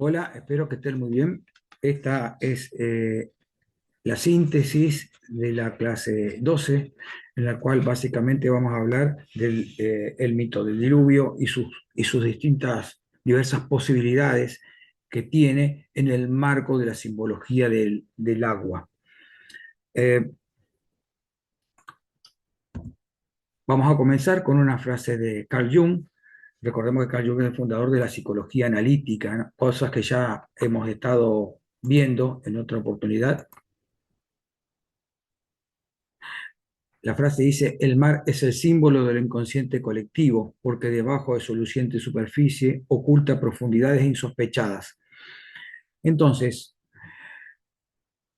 Hola, espero que estén muy bien. Esta es la síntesis de la clase 12, en la cual básicamente vamos a hablar del el mito del diluvio y sus distintas, diversas posibilidades que tiene en el marco de la simbología del agua. Eh, Vamos a comenzar con una frase de Carl Jung. Recordemos que Carl Jung es el fundador de la psicología analítica, ¿no? Cosas que ya hemos estado viendo en otra oportunidad. La frase dice: el mar es el símbolo del inconsciente colectivo, porque debajo de su luciente superficie oculta profundidades insospechadas. Entonces,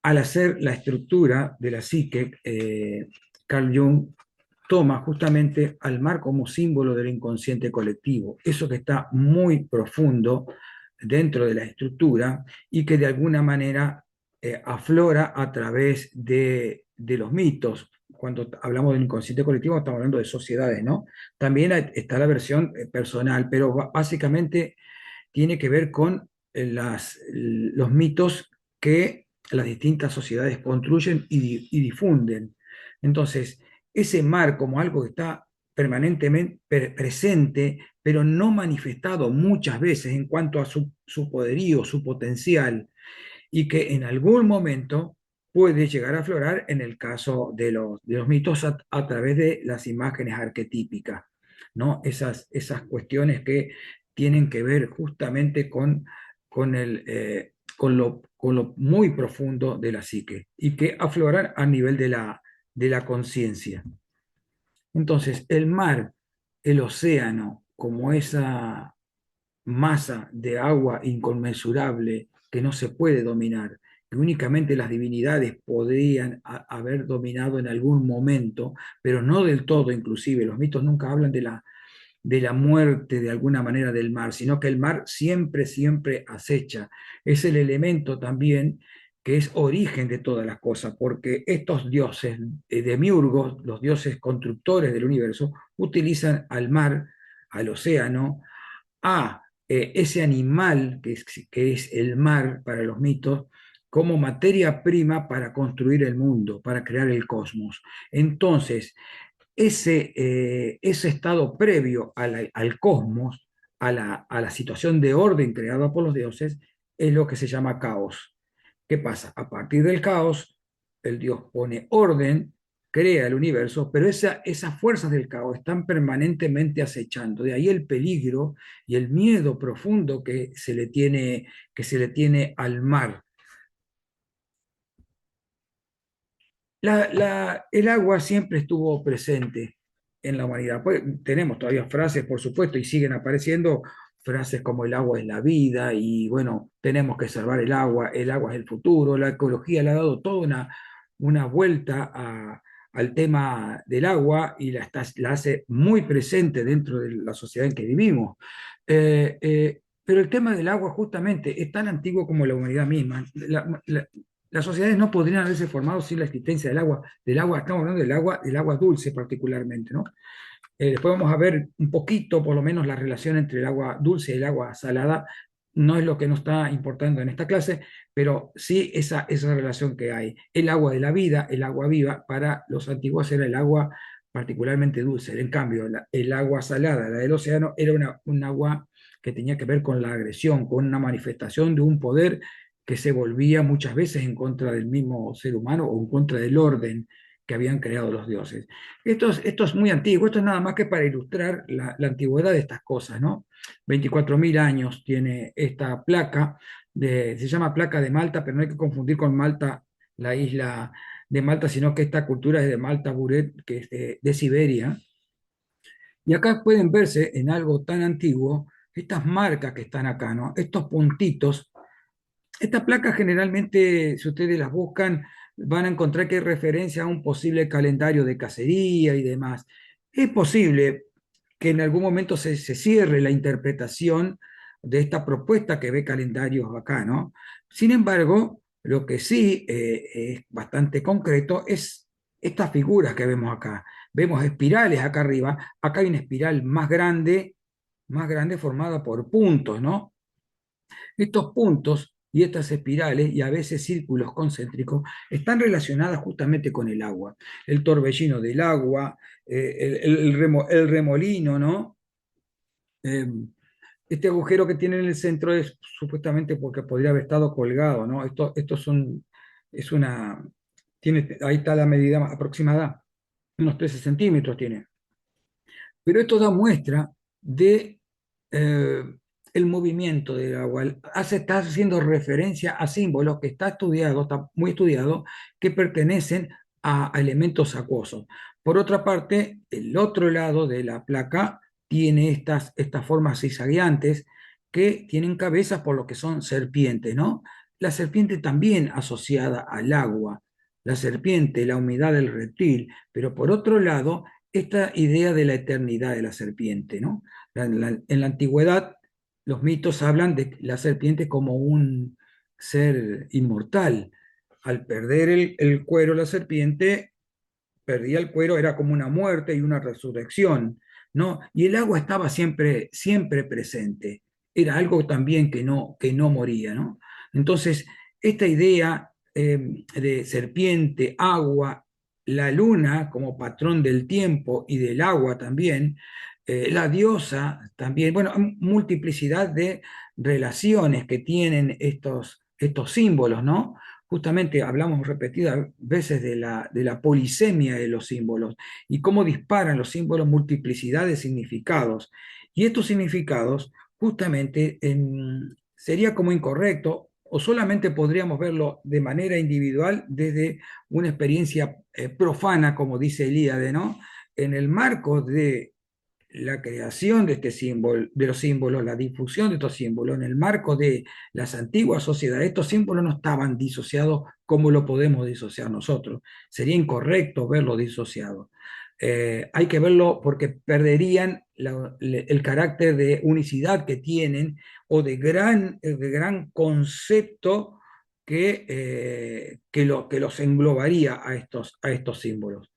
al hacer la estructura de la psique, Carl Jung toma justamente al mar como símbolo del inconsciente colectivo, eso que está muy profundo dentro de la estructura y que de alguna manera aflora a través de los mitos. Cuando hablamos del inconsciente colectivo estamos hablando de sociedades, ¿no? También está la versión personal, pero básicamente tiene que ver con los mitos que las distintas sociedades construyen y difunden. Entonces, ese mar como algo que está permanentemente presente, pero no manifestado muchas veces en cuanto a su poderío, su potencial, y que en algún momento puede llegar a aflorar en el caso de los mitos a través de las imágenes arquetípicas, ¿no? Esas cuestiones que tienen que ver justamente con lo muy profundo de la psique y que afloran a nivel de la conciencia. Entonces, el mar, el océano, como esa masa de agua inconmensurable que no se puede dominar, que únicamente las divinidades podrían haber dominado en algún momento, pero no del todo inclusive. Los mitos nunca hablan de la muerte de alguna manera del mar, sino que el mar siempre, siempre acecha. Es el elemento también que es origen de todas las cosas, porque estos dioses demiurgos, los dioses constructores del universo, utilizan al mar, al océano, a ese animal que es el mar para los mitos, como materia prima para construir el mundo, para crear el cosmos. Entonces, ese estado previo al cosmos, a la situación de orden creada por los dioses, es lo que se llama caos. ¿Qué pasa? A partir del caos, el dios pone orden, crea el universo, pero esas fuerzas del caos están permanentemente acechando. De ahí el peligro y el miedo profundo que se le tiene al mar. El agua siempre estuvo presente en la humanidad. Pues, tenemos todavía frases, por supuesto, y siguen apareciendo frases como el agua es la vida y bueno, tenemos que salvar el agua es el futuro. La ecología le ha dado toda una vuelta al tema del agua y la hace muy presente dentro de la sociedad en que vivimos. Pero el tema del agua justamente es tan antiguo como la humanidad misma. Las sociedades no podrían haberse formado sin la existencia del agua. Del agua, estamos hablando del agua dulce particularmente, ¿no? Después vamos a ver un poquito, por lo menos, la relación entre el agua dulce y el agua salada. No es lo que nos está importando en esta clase, pero sí esa relación que hay. El agua de la vida, el agua viva, para los antiguos era el agua particularmente dulce. En cambio, el agua salada, la del océano, era un agua que tenía que ver con la agresión, con una manifestación de un poder que se volvía muchas veces en contra del mismo ser humano o en contra del orden que habían creado los dioses. Esto es muy antiguo, esto es nada más que para ilustrar la antigüedad de estas cosas, ¿no? 24.000 años tiene esta placa, se llama placa de Malta, pero no hay que confundir con Malta, la isla de Malta, sino que esta cultura es de Malta Buret, que es de Siberia. Y acá pueden verse en algo tan antiguo estas marcas que están acá, ¿no? Estos puntitos. Estas placas generalmente, si ustedes las buscan, van a encontrar que hay referencia a un posible calendario de cacería y demás. Es posible que en algún momento se cierre la interpretación de esta propuesta que ve calendarios acá, ¿no? Sin embargo, lo que sí es bastante concreto es estas figuras que vemos acá. Vemos espirales acá arriba, acá hay una espiral más grande formada por puntos, ¿no? Estos puntos y estas espirales y a veces círculos concéntricos están relacionadas justamente con el agua. El torbellino del agua, el remolino, ¿no? Eh, este agujero que tiene en el centro es supuestamente porque podría haber estado colgado, ¿no? Esto es una, ahí está la medida aproximada, unos 13 centímetros tiene. Pero esto da muestra de eh, el movimiento del agua. Está haciendo referencia a símbolos que está muy estudiado, que pertenecen a elementos acuosos. Por otra parte, el otro lado de la placa tiene estas formas zigzagueantes que tienen cabezas por lo que son serpientes, ¿no? La serpiente también asociada al agua, la serpiente, la humedad del reptil, pero por otro lado, esta idea de la eternidad de la serpiente, ¿no? En la antigüedad, los mitos hablan de la serpiente como un ser inmortal. Al perder el cuero, la serpiente perdía el cuero, era como una muerte y una resurrección, ¿no? Y el agua estaba siempre, siempre presente. Era algo también que no moría, ¿no? Entonces, esta idea de serpiente, agua, la luna como patrón del tiempo y del agua también, la diosa también, bueno, multiplicidad de relaciones que tienen estos símbolos, ¿no? Justamente hablamos repetidas veces de la polisemia de los símbolos y cómo disparan los símbolos multiplicidad de significados. Y estos significados, justamente, sería como incorrecto o solamente podríamos verlo de manera individual desde una experiencia profana, como dice Elíade, ¿no? En el marco de la creación de este símbolo, de los símbolos, la difusión de estos símbolos en el marco de las antiguas sociedades, estos símbolos no estaban disociados como lo podemos disociar nosotros. Sería incorrecto verlo disociado. Hay que verlo porque perderían el carácter de unicidad que tienen o de gran concepto que los englobaría a estos símbolos.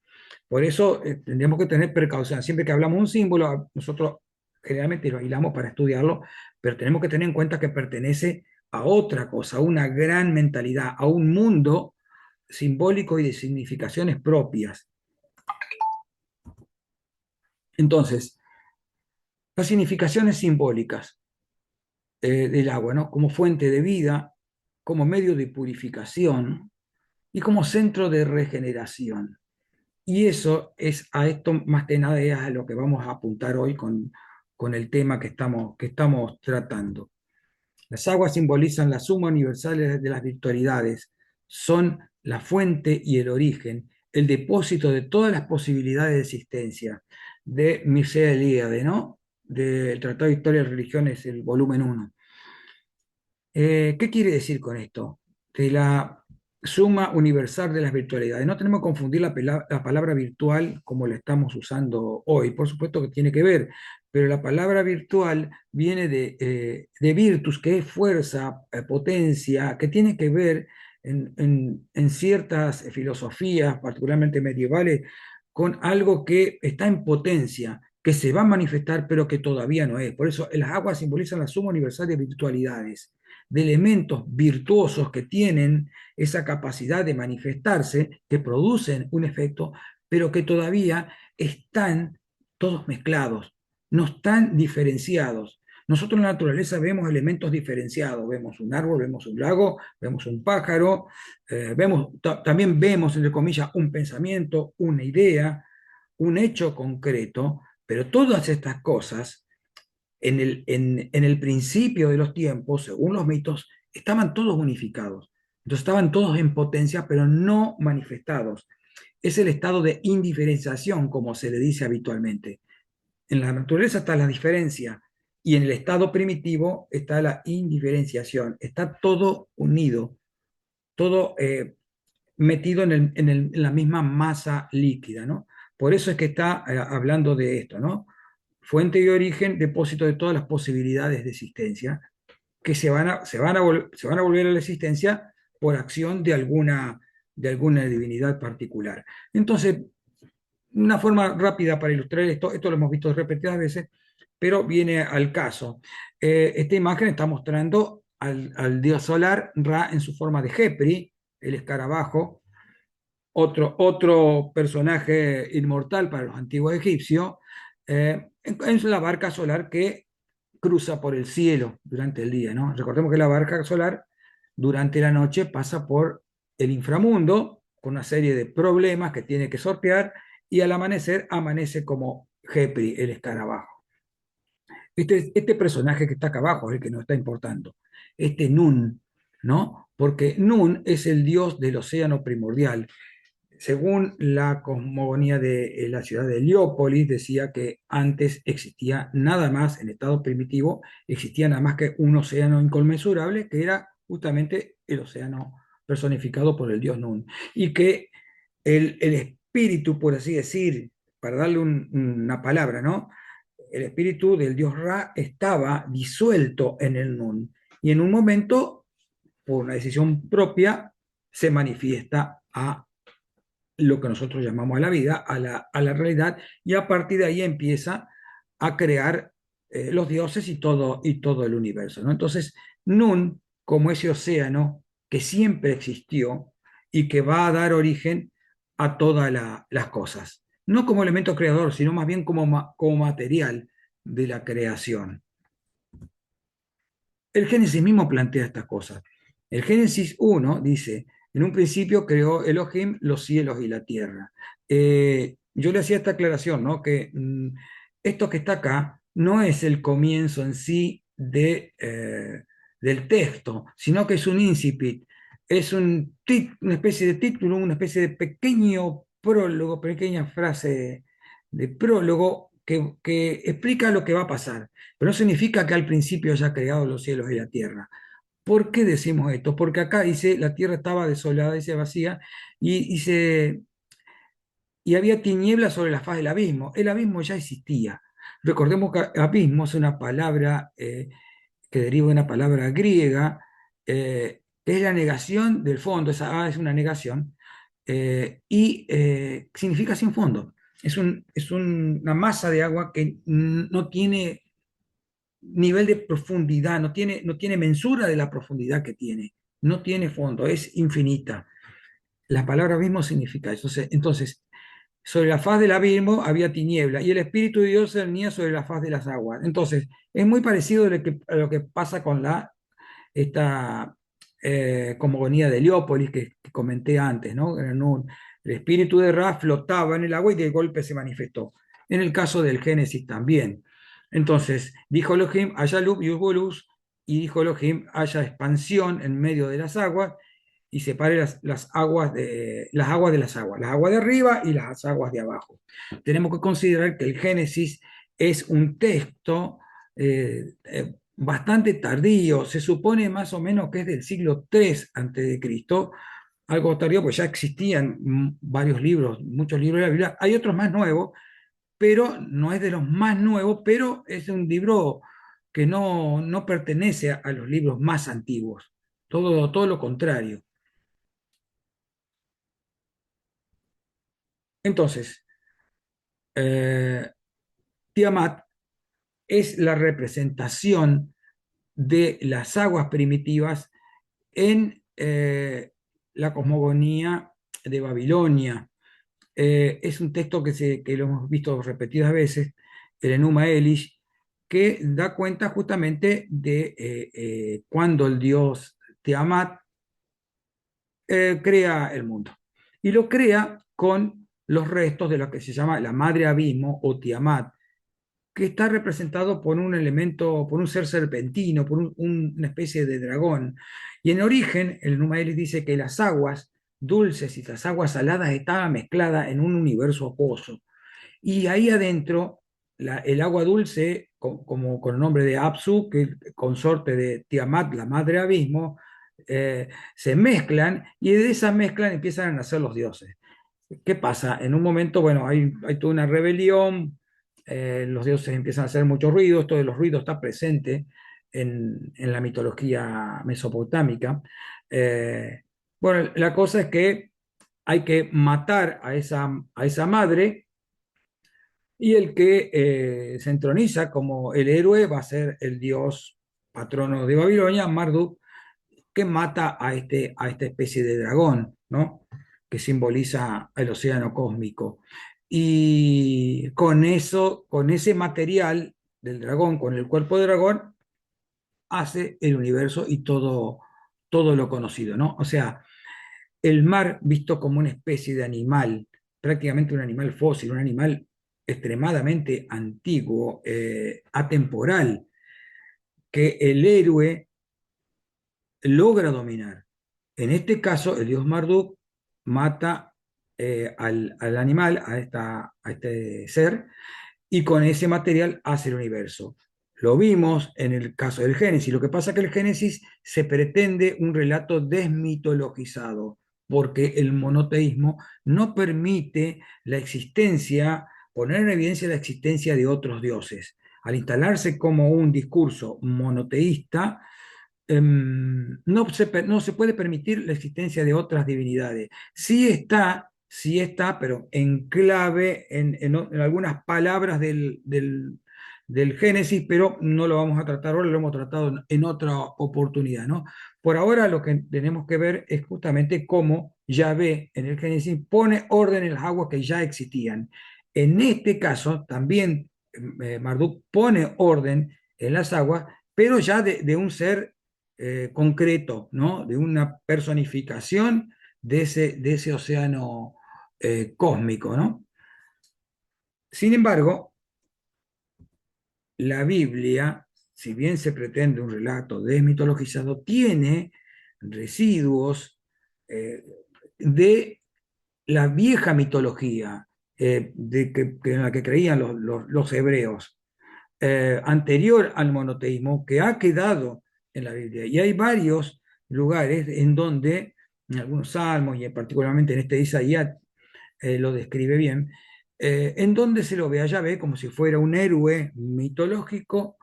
Por eso tendríamos que tener precaución. Siempre que hablamos de un símbolo, nosotros generalmente lo hilamos para estudiarlo, pero tenemos que tener en cuenta que pertenece a otra cosa, a una gran mentalidad, a un mundo simbólico y de significaciones propias. Entonces, las significaciones simbólicas del agua, ¿no? Como fuente de vida, como medio de purificación y como centro de regeneración. Y eso es a esto más que nada es a lo que vamos a apuntar hoy con el tema que estamos tratando. Las aguas simbolizan la suma universal de las virtualidades, son la fuente y el origen, el depósito de todas las posibilidades de existencia, de Mircea Eliade, ¿no? Del Tratado de Historia de Religiones, el volumen uno. ¿Qué quiere decir con esto? De la suma universal de las virtualidades. No tenemos que confundir la palabra virtual como la estamos usando hoy. Por supuesto que tiene que ver, pero la palabra virtual viene de virtus, que es fuerza, potencia, que tiene que ver en ciertas filosofías, particularmente medievales, con algo que está en potencia, que se va a manifestar, pero que todavía no es. Por eso las aguas simbolizan la suma universal de virtualidades, de elementos virtuosos que tienen esa capacidad de manifestarse, que producen un efecto, pero que todavía están todos mezclados, no están diferenciados. Nosotros en la naturaleza vemos elementos diferenciados, vemos un árbol, vemos un lago, vemos un pájaro, también vemos, entre comillas, un pensamiento, una idea, un hecho concreto, pero todas estas cosas en el principio de los tiempos, según los mitos, estaban todos unificados. Entonces estaban todos en potencia, pero no manifestados. Es el estado de indiferenciación, como se le dice habitualmente. En la naturaleza está la diferencia y en el estado primitivo está la indiferenciación. Está todo unido, todo metido en la misma masa líquida, ¿no? Por eso es que está hablando de esto, ¿no? Fuente y origen, depósito de todas las posibilidades de existencia, que se van a volver a la existencia por acción de alguna divinidad particular. Entonces, una forma rápida para ilustrar esto lo hemos visto repetidas veces, pero viene al caso. Esta imagen está mostrando al dios solar Ra en su forma de Jepri, el escarabajo, otro personaje inmortal para los antiguos egipcios, en la barca solar que cruza por el cielo durante el día, ¿no? Recordemos que la barca solar durante la noche pasa por el inframundo con una serie de problemas que tiene que sortear y al amanecer amanece como Jepri, el escarabajo. Este personaje que está acá abajo es el que nos está importando, este Nun, ¿no? Porque Nun es el dios del océano primordial. Según la cosmogonía de la ciudad de Heliópolis, decía que antes existía nada más, en estado primitivo, existía nada más que un océano inconmensurable, que era justamente el océano personificado por el dios Nun. Y que el espíritu, por así decir, para darle una palabra, ¿no? El espíritu del dios Ra estaba disuelto en el Nun. Y en un momento, por una decisión propia, se manifiesta a lo que nosotros llamamos a la vida, a la realidad, y a partir de ahí empieza a crear los dioses y todo el universo, ¿no? Entonces, Nun, como ese océano que siempre existió y que va a dar origen a todas las cosas, no como elemento creador, sino más bien como material de la creación. El Génesis mismo plantea estas cosas. El Génesis 1 dice, en un principio creó Elohim los cielos y la tierra. Yo le hacía esta aclaración, ¿no? Que esto que está acá no es el comienzo en sí del texto, sino que es un incipit, es una especie de título, una especie de pequeño prólogo, pequeña frase de prólogo que explica lo que va a pasar. Pero no significa que al principio haya creado los cielos y la tierra. ¿Por qué decimos esto? Porque acá dice, la tierra estaba desolada, dice vacía, y había tinieblas sobre la faz del abismo. El abismo ya existía. Recordemos que abismo es una palabra que deriva de una palabra griega, que es la negación del fondo, esa A es una negación, y significa sin fondo. Una masa de agua que no tiene nivel de profundidad, no tiene mensura de la profundidad que tiene, no tiene fondo, es infinita. La palabra abismo significa eso. Entonces, sobre la faz del abismo había tiniebla y el Espíritu de Dios se venía sobre la faz de las aguas. Entonces, es muy parecido a lo que pasa con esta cosmogonía de Heliópolis que comenté antes, ¿no? El espíritu de Ra flotaba en el agua y de golpe se manifestó. En el caso del Génesis también. Entonces, dijo Elohim, haya luz y hubo luz, y dijo Elohim, haya expansión en medio de las aguas, y separe las aguas de las aguas de arriba y las aguas de abajo. Tenemos que considerar que el Génesis es un texto bastante tardío, se supone más o menos que es del siglo III antes de Cristo, algo tardío, pues ya existían varios libros, muchos libros de la Biblia, hay otros más nuevos, pero no es de los más nuevos, pero es un libro que no pertenece a los libros más antiguos, todo lo contrario. Entonces, eh, Tiamat es la representación de las aguas primitivas en la cosmogonía de Babilonia. Es un texto que lo hemos visto repetidas veces, el Enuma Elish, que da cuenta justamente de cuando el dios Tiamat crea el mundo. Y lo crea con los restos de lo que se llama la madre abismo o Tiamat, que está representado por un elemento, por un ser serpentino, por una especie de dragón. Y en origen, el Numaelis dice que las aguas dulces y las aguas saladas estaban mezcladas en un universo acuoso. Y ahí adentro, el agua dulce, como con el nombre de Apsu, que es consorte de Tiamat, la madre abismo, se mezclan y de esa mezcla empiezan a nacer los dioses. ¿Qué pasa? En un momento, bueno, hay toda una rebelión, los dioses empiezan a hacer mucho ruido, esto de los ruidos está presente en la mitología mesopotámica. Eh, bueno, la cosa es que hay que matar a esa madre Y el que se entroniza como el héroe va a ser el dios patrono de Babilonia, Marduk, que mata a esta especie de dragón, ¿no? Que simboliza el océano cósmico. Y con eso, con ese material del dragón, con el cuerpo de dragón, hace el universo y todo lo conocido, ¿no? O sea, el mar visto como una especie de animal, prácticamente un animal fósil, un animal extremadamente antiguo, atemporal, que el héroe logra dominar. En este caso, el dios Marduk mata al animal, a este ser, y con ese material hace el universo. Lo vimos en el caso del Génesis. Lo que pasa es que el Génesis se pretende un relato desmitologizado, porque el monoteísmo no permite la existencia, poner en evidencia la existencia de otros dioses. Al instalarse como un discurso monoteísta, no se puede permitir la existencia de otras divinidades. Sí está, pero en clave, en algunas palabras del Génesis, pero no lo vamos a tratar ahora, lo hemos tratado en otra oportunidad, ¿no? Por ahora lo que tenemos que ver es justamente cómo Yahvé en el Génesis pone orden en las aguas que ya existían. En este caso, también Marduk pone orden en las aguas, pero ya de un ser concreto, ¿no? De una personificación de ese océano cósmico, ¿no? Sin embargo, la Biblia, si bien se pretende un relato desmitologizado, tiene residuos eh, de la vieja mitología en la que creían los hebreos, anterior al monoteísmo, que ha quedado en la Biblia. Y hay varios lugares en donde, en algunos salmos y particularmente en este de Isaías, lo describe bien, en donde se lo ve a Yahvé como si fuera un héroe mitológico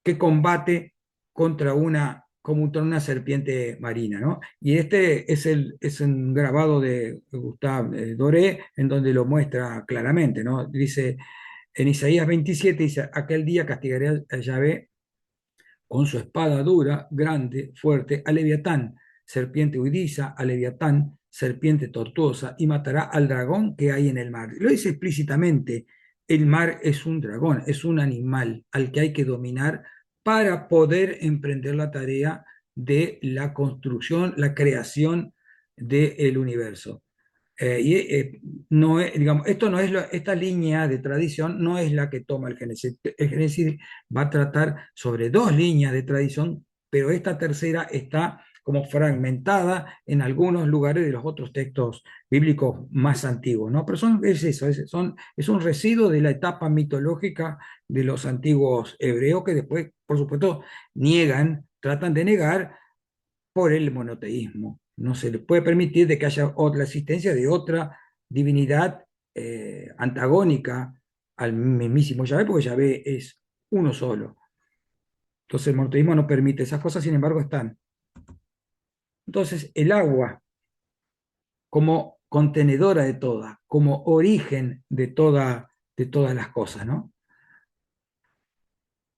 que combate contra una serpiente marina, ¿no? Y este es un grabado de Gustave Doré, en donde lo muestra claramente, ¿no? Dice, en Isaías 27, dice, aquel día castigaré a Yahvé con su espada dura, grande, fuerte, a Leviatán, serpiente huidiza, a Leviatán, serpiente tortuosa, y matará al dragón que hay en el mar. Lo dice explícitamente, el mar es un dragón, es un animal al que hay que dominar para poder emprender la tarea de la construcción, la creación del universo. No es, digamos, esto no es esta línea de tradición no es la que toma el Génesis. El Génesis va a tratar sobre dos líneas de tradición, pero esta tercera está como fragmentada en algunos lugares de los otros textos bíblicos más antiguos, ¿no? Pero es eso, es un residuo de la etapa mitológica de los antiguos hebreos que después, por supuesto, tratan de negar por el monoteísmo. No se le puede permitir de que haya la existencia de otra divinidad antagónica al mismísimo Yahvé, porque Yahvé es uno solo. Entonces el monoteísmo no permite esas cosas, sin embargo están. Entonces el agua como contenedora de todas, como origen de todas las cosas, ¿no?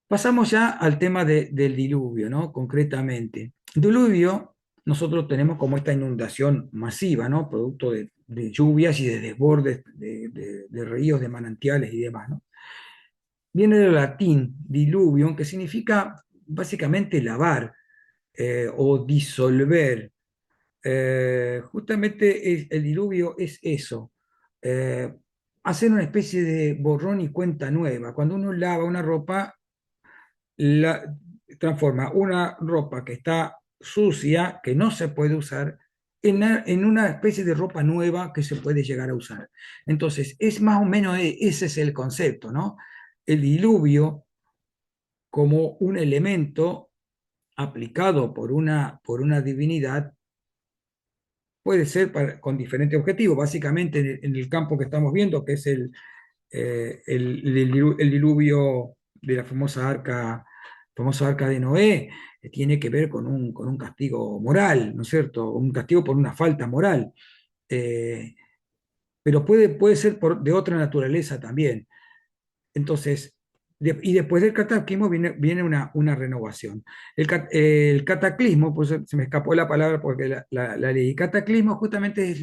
Pasamos ya al tema del diluvio, ¿no? Concretamente. Diluvio, nosotros tenemos como esta inundación masiva, ¿no? Producto de lluvias y de desbordes de ríos, de manantiales y demás, ¿no? Viene del latín diluvium, que significa básicamente lavar o disolver. Justamente el diluvio es eso. eh, Hacer una especie de borrón y cuenta nueva. Cuando uno lava una ropa, la, transforma una ropa que está sucia, que no se puede usar, en una especie de ropa nueva que se puede llegar a usar. Entonces, es más o menos ese es el concepto, ¿no? El diluvio como un elemento aplicado por una divinidad puede ser con diferentes objetivos. Básicamente, en el campo que estamos viendo, que es el diluvio de la famosa arca de Noé, tiene que ver con un castigo moral, ¿no es cierto? Un castigo por una falta moral. Eh, pero puede ser de otra naturaleza también. Entonces, y después del cataclismo viene una renovación. El cataclismo, pues se me escapó la palabra porque la leí. Cataclismo justamente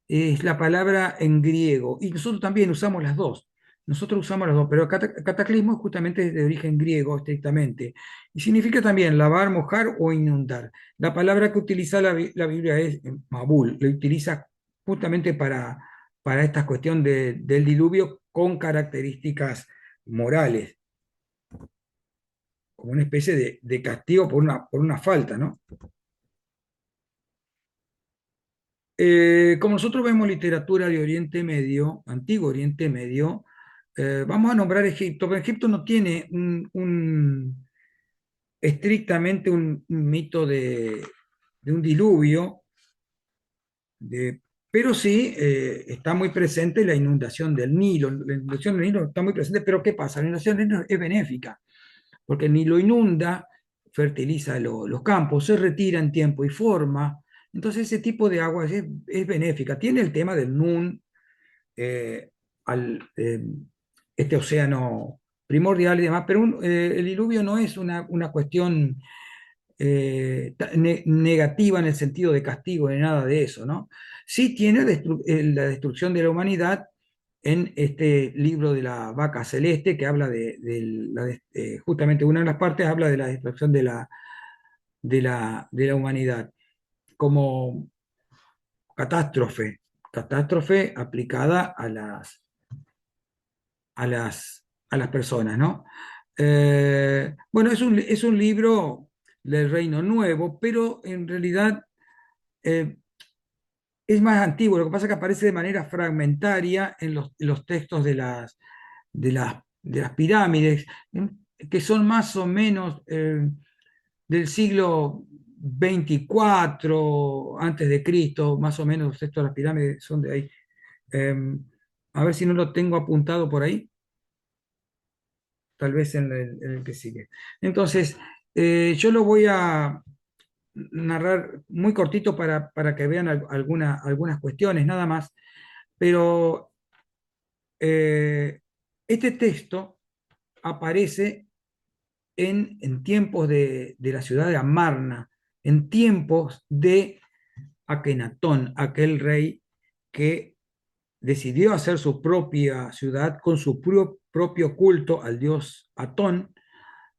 es la palabra en griego, y nosotros también usamos las dos. Nosotros usamos las dos, pero cataclismo justamente es de origen griego estrictamente, y significa también lavar, mojar o inundar. La palabra que utiliza la Biblia es Mabul, lo utiliza justamente para esta cuestión del diluvio con características morales, como una especie de castigo por una falta, ¿no? Como nosotros vemos literatura de Oriente Medio, antiguo Oriente Medio, vamos a nombrar Egipto, pero Egipto no tiene estrictamente un mito de un diluvio, pero sí está muy presente la inundación del Nilo. La inundación del Nilo está muy presente, pero ¿qué pasa? La inundación del Nilo es benéfica, porque el Nilo inunda, fertiliza los campos, se retira en tiempo y forma. Entonces ese tipo de agua es benéfica. Tiene el tema del Nun, eh, al este océano primordial y demás, pero el diluvio no es una cuestión negativa en el sentido de castigo ni nada de eso, ¿no? Sí tiene la destrucción de la humanidad en este libro de la vaca celeste que habla justamente una de las partes habla de la destrucción de la humanidad como catástrofe, catástrofe aplicada a las personas, ¿no? Bueno, es un libro del Reino Nuevo, pero en realidad eh, es más antiguo. Lo que pasa es que aparece de manera fragmentaria en los textos de las pirámides, que son más o menos del siglo 24 antes de Cristo, más o menos los textos de las pirámides son de ahí. Eh, a ver si no lo tengo apuntado por ahí, tal vez en el que sigue. Entonces, yo lo voy a narrar muy cortito para que vean algunas cuestiones, nada más, pero este texto aparece en tiempos de la ciudad de Amarna, en tiempos de Akenatón, aquel rey que decidió hacer su propia ciudad con su propio culto al dios Atón.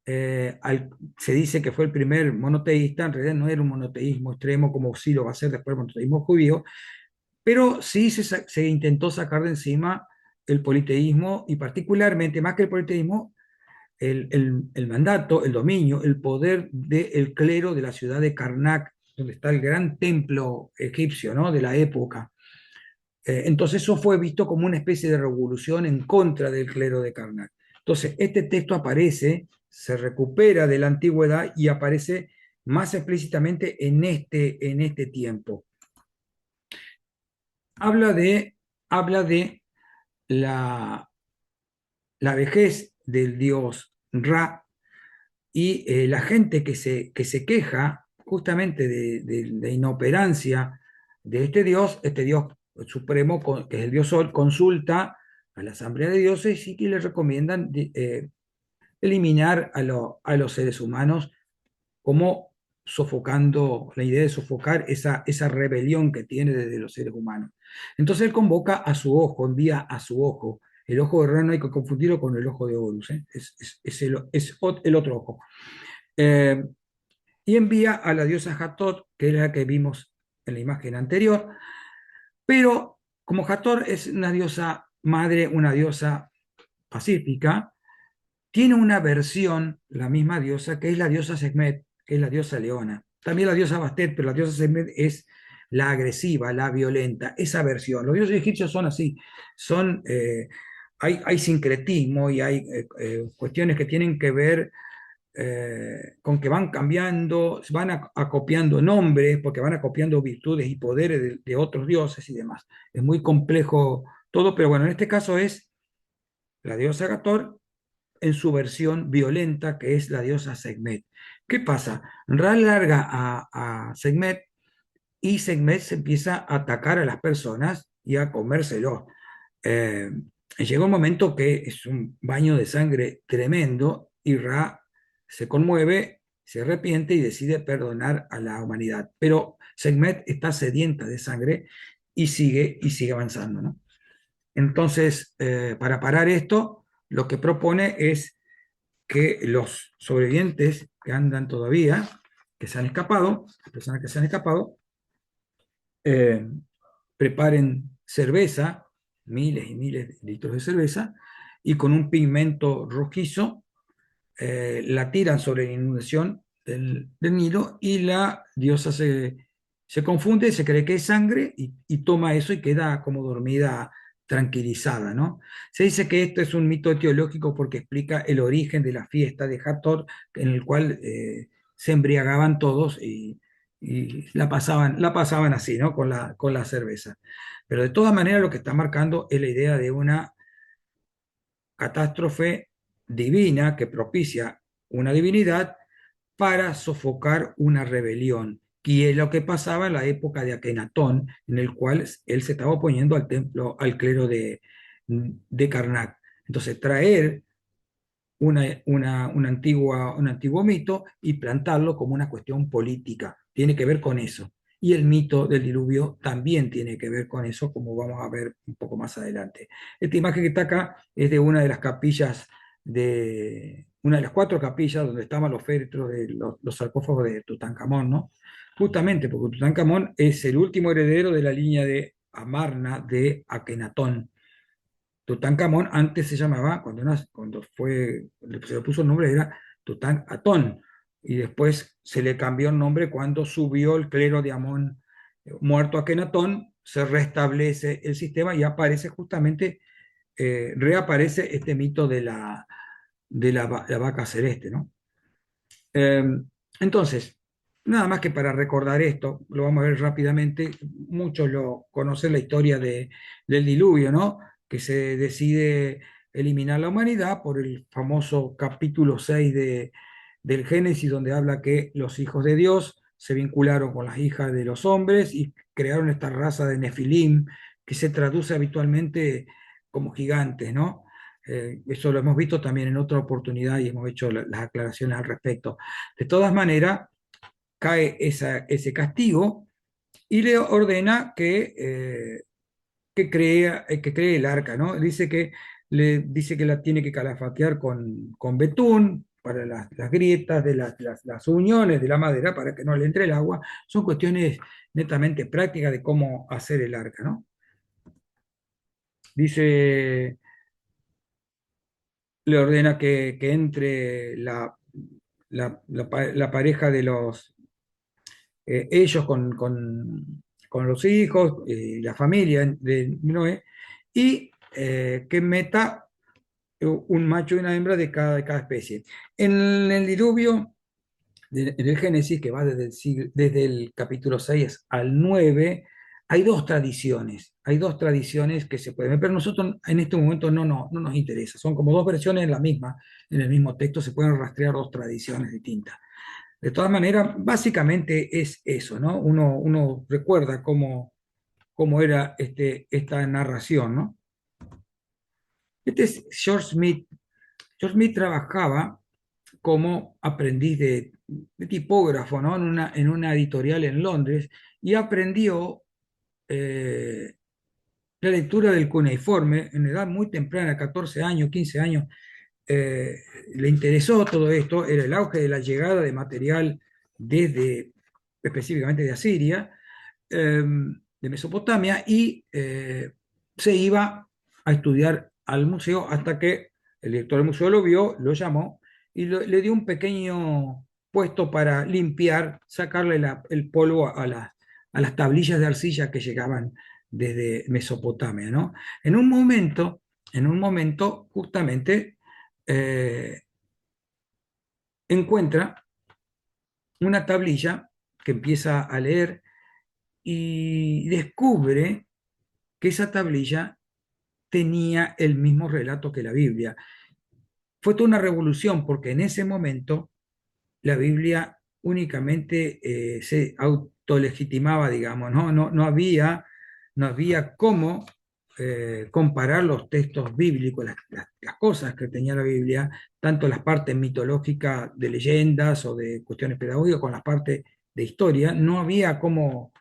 Se dice que fue el primer monoteísta, en realidad no era un monoteísmo extremo como sí lo va a ser después el monoteísmo judío, pero sí se intentó sacar de encima el politeísmo y particularmente, más que el politeísmo, el mandato, el dominio, el poder del clero de la ciudad de Karnak, donde está el gran templo egipcio, ¿no? De la época. Entonces eso fue visto como una especie de revolución en contra del clero de Karnak. Entonces este texto aparece, se recupera de la antigüedad y aparece más explícitamente en este tiempo. Habla de la, la vejez del dios Ra y la gente que se queja justamente de la inoperancia de este dios supremo, que es el dios Sol, consulta a la asamblea de dioses y que le recomiendan eliminar a los seres humanos como sofocando, la idea de sofocar esa rebelión que tiene desde los seres humanos. Entonces él convoca a su ojo, envía a su ojo. El ojo de Ra no hay que confundirlo con el ojo de Horus, ¿eh? Es el otro ojo. Eh, y envía a la diosa Hathor, que es la que vimos en la imagen anterior, pero como Hathor es una diosa madre, una diosa pacífica, tiene una versión, la misma diosa, que es la diosa Sekhmet, que es la diosa leona. También la diosa Bastet, pero la diosa Sekhmet es la agresiva, la violenta, esa versión. Los dioses egipcios son así, hay sincretismo y hay cuestiones que tienen que ver con que van cambiando, van acopiando nombres, porque van acopiando virtudes y poderes de otros dioses y demás. Es muy complejo todo, pero bueno, en este caso es la diosa Hathor en su versión violenta, que es la diosa Sekhmet. ¿Qué pasa? Ra larga a Sekhmet y Sekhmet se empieza a atacar a las personas y a comérselo. Eh, Llega un momento que es un baño de sangre tremendo y Ra se conmueve, se arrepiente y decide perdonar a la humanidad. Pero Sekhmet está sedienta de sangre y sigue avanzando, ¿no? Entonces, para parar esto, lo que propone es que los sobrevivientes que andan todavía, que se han escapado, las personas que se han escapado, eh, preparen cerveza, miles y miles de litros de cerveza, y con un pigmento rojizo la tiran sobre la inundación del Nilo y la diosa se confunde, se cree que es sangre y toma eso y queda como dormida, tranquilizada, ¿no? Se dice que esto es un mito teológico porque explica el origen de la fiesta de Hathor, en el cual se embriagaban todos y la pasaban así, ¿no? Con la cerveza. Pero de todas maneras lo que está marcando es la idea de una catástrofe divina que propicia una divinidad para sofocar una rebelión, que es lo que pasaba en la época de Akenatón, en el cual él se estaba oponiendo al templo, al clero de Karnak. Entonces, traer un antiguo mito y plantarlo como una cuestión política. Tiene que ver con eso. Y el mito del diluvio también tiene que ver con eso, como vamos a ver un poco más adelante. Esta imagen que está acá es de una de las capillas de una de las cuatro capillas donde estaban los féretros de los sarcófagos de Tutankamón, ¿no? Justamente porque Tutankamón es el último heredero de la línea de Amarna de Akenatón. Tutankamón antes se llamaba, cuando se le puso el nombre era Tutanatón, y después se le cambió el nombre cuando subió el clero de Amón, muerto Akenatón, se restablece el sistema y aparece justamente, reaparece este mito la vaca celeste, ¿no? Eh, entonces, nada más que para recordar esto, lo vamos a ver rápidamente, muchos lo conocen la historia del diluvio, ¿no? Que se decide eliminar la humanidad por el famoso capítulo 6 del Génesis, donde habla que los hijos de Dios se vincularon con las hijas de los hombres y crearon esta raza de Nefilim, que se traduce habitualmente como gigantes, ¿no? Eso lo hemos visto también en otra oportunidad y hemos hecho las aclaraciones al respecto. De todas maneras, cae ese castigo y le ordena que cree el arca, ¿no? Dice que la tiene que calafatear con betún para las grietas de las uniones de la madera para que no le entre el agua. Son cuestiones netamente prácticas de cómo hacer el arca, ¿no? Dice, le ordena que entre la pareja de ellos con los hijos, la familia de Noé, y que meta un macho y una hembra de cada especie. En el diluvio, en el Génesis, que va desde el capítulo 6 al 9, hay dos tradiciones que se pueden ver, pero nosotros en este momento no nos interesa, son como dos versiones en el mismo texto, se pueden rastrear dos tradiciones distintas. De todas maneras, básicamente es eso, ¿no? Uno recuerda cómo era esta narración, ¿no? Este es George Smith. George Smith trabajaba como aprendiz de tipógrafo, ¿no? En una editorial en Londres y aprendió eh, la lectura del cuneiforme en edad muy temprana, 14 años, 15 años. eh, Le interesó todo esto, era el auge de la llegada de material desde específicamente de Asiria, de Mesopotamia, y se iba a estudiar al museo hasta que el director del museo lo vio, lo llamó y le dio un pequeño puesto para limpiar, sacarle el polvo a las tablillas de arcilla que llegaban desde Mesopotamia, ¿no? En un momento, en un momento justamente eh, encuentra una tablilla que empieza a leer y descubre que esa tablilla tenía el mismo relato que la Biblia. Fue toda una revolución porque en ese momento la Biblia únicamente se autolegitimaba, digamos, no había no había cómo comparar los textos bíblicos, las cosas que tenía la Biblia, tanto las partes mitológicas de leyendas o de cuestiones pedagógicas con las partes de historia, no había cómo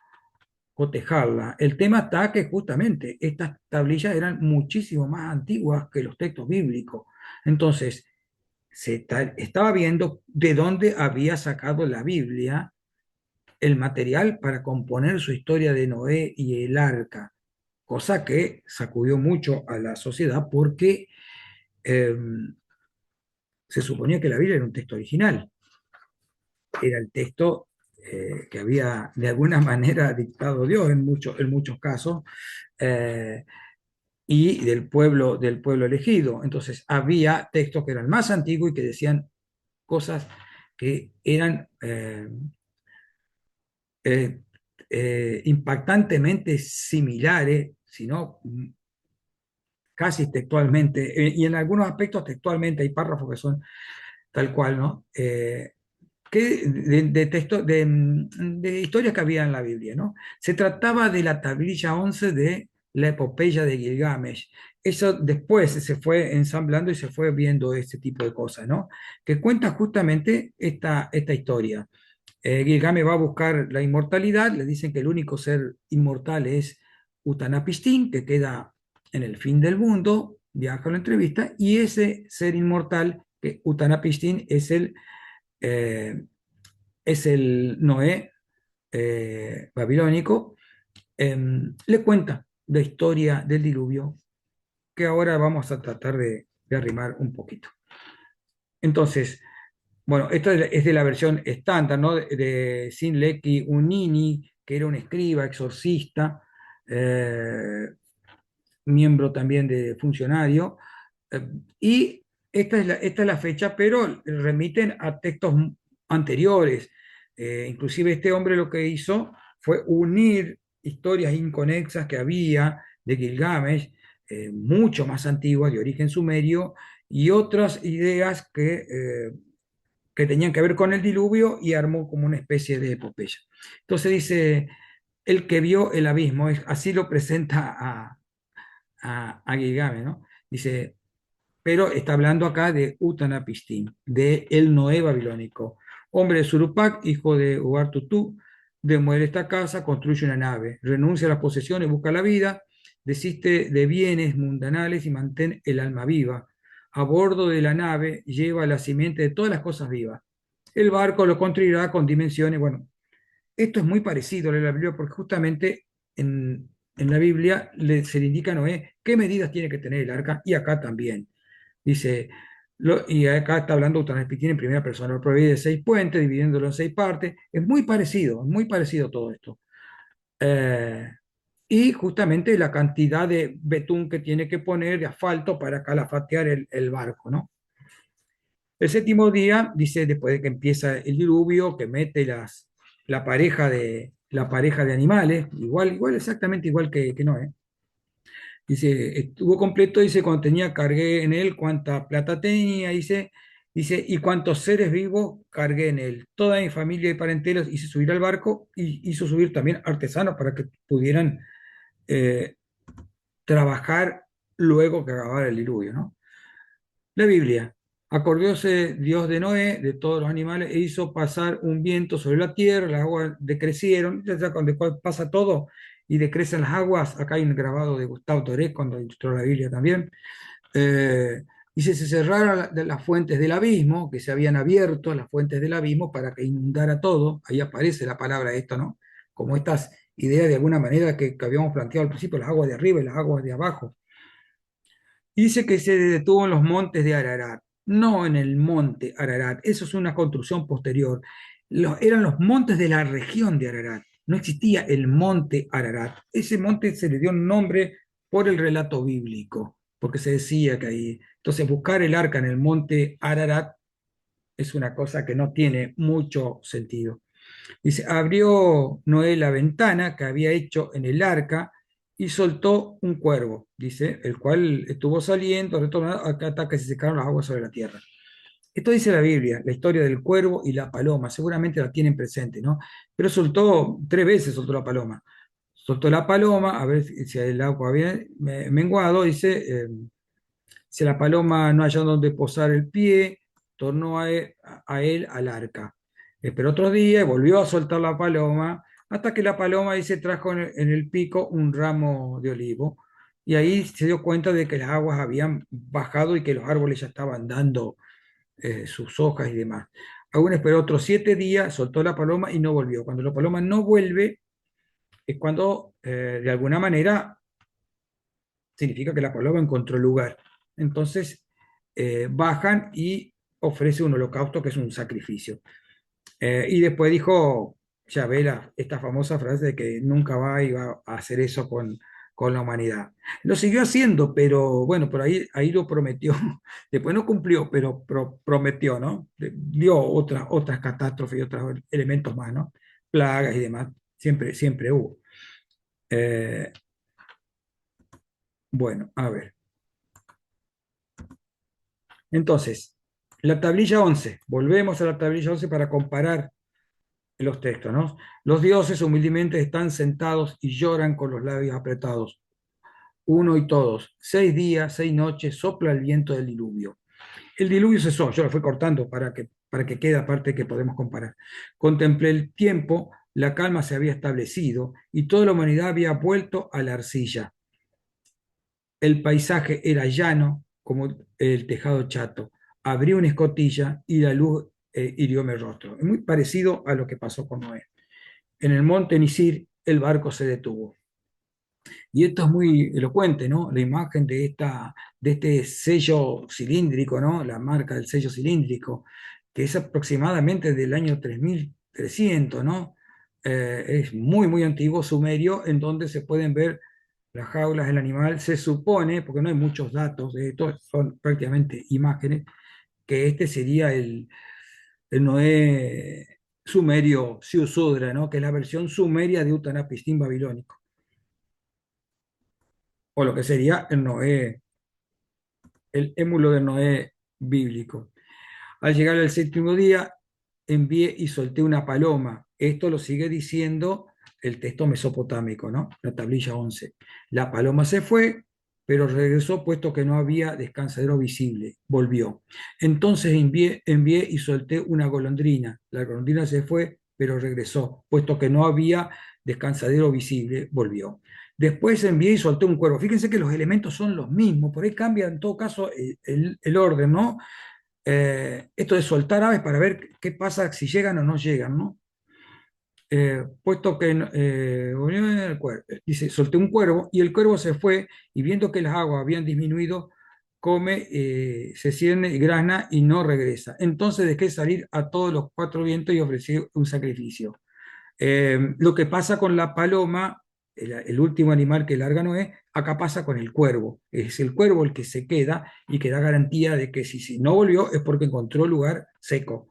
cotejarla. El tema está que justamente estas tablillas eran muchísimo más antiguas que los textos bíblicos. Entonces, estaba viendo de dónde había sacado la Biblia el material para componer su historia de Noé y el arca, cosa que sacudió mucho a la sociedad porque eh, se suponía que la Biblia era un texto original, era el texto que había de alguna manera dictado Dios en muchos casos, eh, y del pueblo elegido. Entonces había textos que eran más antiguos y que decían cosas que eran eh, impactantemente similares, sino casi textualmente, y en algunos aspectos textualmente hay párrafos que son tal cual, ¿no? De historias que había en la Biblia, ¿no? Se trataba de la tablilla 11 de la epopeya de Gilgamesh. Eso después se fue ensamblando y se fue viendo ese tipo de cosas, ¿no? Que cuenta justamente esta historia. Gilgamesh va a buscar la inmortalidad, le dicen que el único ser inmortal es Utanapistín, que queda en el fin del mundo, viaja a la entrevista, y ese ser inmortal, que Utanapistín eh, es el Noé babilónico, le cuenta la historia del diluvio, que ahora vamos a tratar de arrimar un poquito. Entonces, bueno, esto es de la versión estándar, ¿no? De Sinleki Unini, que era un escriba, exorcista, eh, miembro también de funcionario. eh, y esta es la fecha, pero remiten a textos anteriores. Inclusive este hombre lo que hizo fue unir historias inconexas que había de Gilgamesh, mucho más antiguas, de origen sumerio, y otras ideas que tenían que ver con el diluvio y armó como una especie de epopeya. Entonces dice, el que vio el abismo, así lo presenta a Gilgamesh, ¿no? Dice, pero está hablando acá de Utanapistín, de el Noé babilónico, hombre de Surupac, hijo de Ubartutú, demuele esta casa, construye una nave, renuncia a las posesiones, busca la vida, desiste de bienes mundanales y mantén el alma viva. A bordo de la nave lleva la simiente de todas las cosas vivas. El barco lo construirá con dimensiones, bueno, esto es muy parecido a la Biblia porque justamente en la Biblia se le indica a Noé qué medidas tiene que tener el arca y acá también. Dice, y acá está hablando Utanapistín en primera persona, lo provee de 6 puentes, dividiéndolo en 6 partes. Es muy parecido todo esto. Eh, y justamente la cantidad de betún que tiene que poner de asfalto para calafatear el barco, ¿no? El séptimo día, dice, después de que empieza el diluvio, que mete la pareja de animales, igual, exactamente igual que Noé. Dice, estuvo completo, dice, cuando tenía, cargué en él cuánta plata tenía, dice, y cuántos seres vivos cargué en él. Toda mi familia y parentelos hice subir al barco y hizo subir también artesanos para que pudieran eh, trabajar luego que acabara el diluvio, ¿no? La Biblia. Acordóse Dios de Noé, de todos los animales, e hizo pasar un viento sobre la tierra, las aguas decrecieron, ya cuando pasa todo y decrecen las aguas, acá hay un grabado de Gustavo Doré cuando ilustró la Biblia también, dice, se cerraron las fuentes del abismo, que se habían abierto las fuentes del abismo para que inundara todo, ahí aparece la palabra esto, ¿no? Como estas ideas de alguna manera que habíamos planteado al principio, las aguas de arriba y las aguas de abajo. Dice que se detuvo en los montes de Ararat, no en el monte Ararat, eso es una construcción posterior. Eran los montes de la región de Ararat, no existía el monte Ararat. Ese monte se le dio un nombre por el relato bíblico, porque se decía que ahí. Entonces, buscar el arca en el monte Ararat es una cosa que no tiene mucho sentido. Dice, abrió Noé la ventana que había hecho en el arca y soltó un cuervo, dice, el cual estuvo saliendo, retornando hasta que se secaron las aguas sobre la tierra. Esto dice la Biblia, la historia del cuervo y la paloma, seguramente la tienen presente, ¿no? Pero soltó 3 veces, soltó la paloma. Soltó la paloma, a ver si el agua había menguado, dice, si la paloma no halló donde posar el pie, tornó a él al arca. Pero otro día volvió a soltar la paloma, hasta que la paloma, dice, trajo en el pico un ramo de olivo, y ahí se dio cuenta de que las aguas habían bajado y que los árboles ya estaban dando sus hojas y demás. Aún esperó otros 7 días, soltó la paloma y no volvió. Cuando la paloma no vuelve, es cuando de alguna manera significa que la paloma encontró el lugar. Entonces bajan y ofrece un holocausto que es un sacrificio. Y después dijo, ya ve esta famosa frase de que nunca iba a hacer eso con la humanidad. Lo siguió haciendo, pero bueno, por ahí lo prometió. Después no cumplió, pero prometió, ¿no? Dio otras catástrofes y otros elementos más, ¿no? Plagas y demás. Siempre, siempre hubo. Eh, bueno, a ver. Entonces, la tablilla 11. Volvemos a la tablilla 11 para comparar los textos, ¿no? Los dioses humildemente están sentados y lloran con los labios apretados, uno y todos. 6 días, 6 noches, sopla el viento del diluvio. El diluvio cesó, yo lo fui cortando para que quede aparte que podemos comparar. Contemplé el tiempo, la calma se había establecido y toda la humanidad había vuelto a la arcilla. El paisaje era llano como el tejado chato. Abrí una escotilla y la luz hirió mi rostro. Es muy parecido a lo que pasó con Noé. En el monte Nisir el barco se detuvo. Y esto es muy elocuente, ¿no? La imagen de este sello cilíndrico, ¿no? La marca del sello cilíndrico, que es aproximadamente del año 3300, ¿no? Es muy, muy antiguo, sumerio, en donde se pueden ver las jaulas del animal. Se supone, porque no hay muchos datos de esto, son prácticamente imágenes, que este sería el Noé sumerio Siusudra, ¿no? Que es la versión sumeria de Utanapistín babilónico, o lo que sería el Noé, el émulo del Noé bíblico. Al llegar al séptimo día, envié y solté una paloma. Esto lo sigue diciendo el texto mesopotámico, ¿no? La tablilla 11. La paloma se fue, pero regresó puesto que no había descansadero visible. Volvió. Entonces envié y solté una golondrina. La golondrina se fue, pero regresó, puesto que no había descansadero visible. Volvió. Después envié y solté un cuervo. Fíjense que los elementos son los mismos, por ahí cambia en todo caso el orden, ¿no? Esto de soltar aves para ver qué pasa si llegan o no llegan, ¿no? Puesto que dice, solté un cuervo y el cuervo se fue y viendo que las aguas habían disminuido, come, se cierne y grana y no regresa. Entonces dejé salir a todos los cuatro vientos y ofrecí un sacrificio. Lo que pasa con la paloma, el último animal que larga Noé, acá pasa con el cuervo. Es el cuervo el que se queda y que da garantía de que si no volvió es porque encontró lugar seco.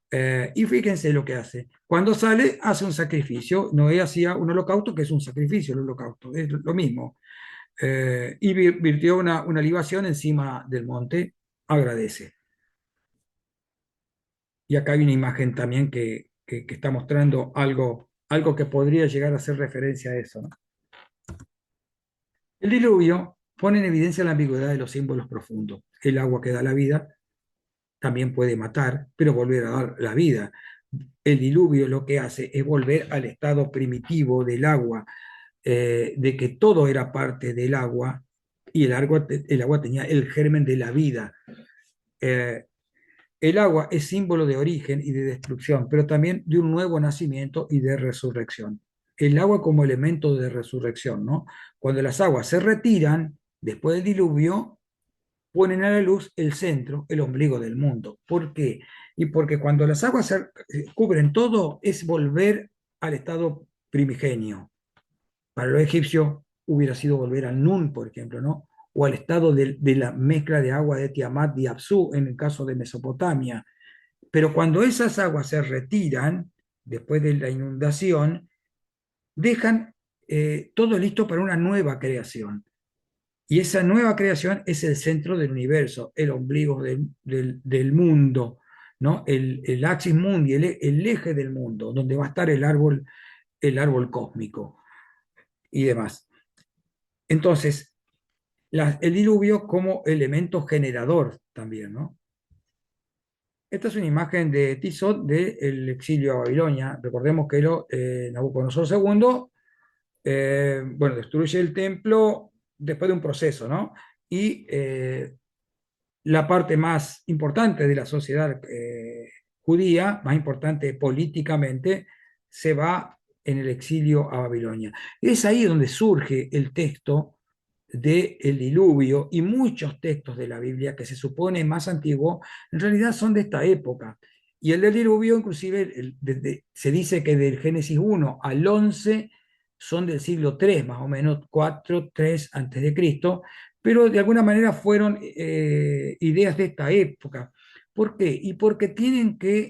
Y fíjense lo que hace. Cuando sale, hace un sacrificio. Noé hacía un holocausto, que es un sacrificio, el holocausto, es lo mismo. Y virtió una libación encima del monte, agradece. Y acá hay una imagen también que está mostrando algo que podría llegar a hacer referencia a eso, ¿no? El diluvio pone en evidencia la ambigüedad de los símbolos profundos. El agua que da la vida también puede matar, pero volver a dar la vida. El diluvio lo que hace es volver al estado primitivo del agua, de que todo era parte del agua y el agua tenía el germen de la vida. Eh, el agua es símbolo de origen y de destrucción, pero también de un nuevo nacimiento y de resurrección. El agua como elemento de resurrección, ¿no? Cuando las aguas se retiran después del diluvio, ponen a la luz el centro, el ombligo del mundo. ¿Por qué? Y porque cuando las aguas cubren todo, es volver al estado primigenio. Para los egipcios hubiera sido volver al Nun, por ejemplo, ¿no? O al estado de la mezcla de agua de Tiamat y Apsu en el caso de Mesopotamia. Pero cuando esas aguas se retiran, después de la inundación, dejan todo listo para una nueva creación. Y esa nueva creación es el centro del universo, el ombligo del mundo, ¿no? El axis mundi, el eje del mundo, donde va a estar el árbol cósmico. y demás. Entonces, el diluvio como elemento generador también, ¿no? Esta es una imagen de Tizot del exilio a Babilonia. Recordemos que Nabucodonosor II, bueno, destruye el templo después de un proceso, ¿no? Y la parte más importante de la sociedad judía, más importante políticamente, se va en el exilio a Babilonia. Es ahí donde surge el texto del diluvio, y muchos textos de la Biblia que se supone más antiguos, en realidad son de esta época. Y el del diluvio, inclusive, se dice que del Génesis 1 al 11 son del siglo 3, más o menos 4, 3 antes de Cristo, pero de alguna manera fueron ideas de esta época. ¿Por qué? Y porque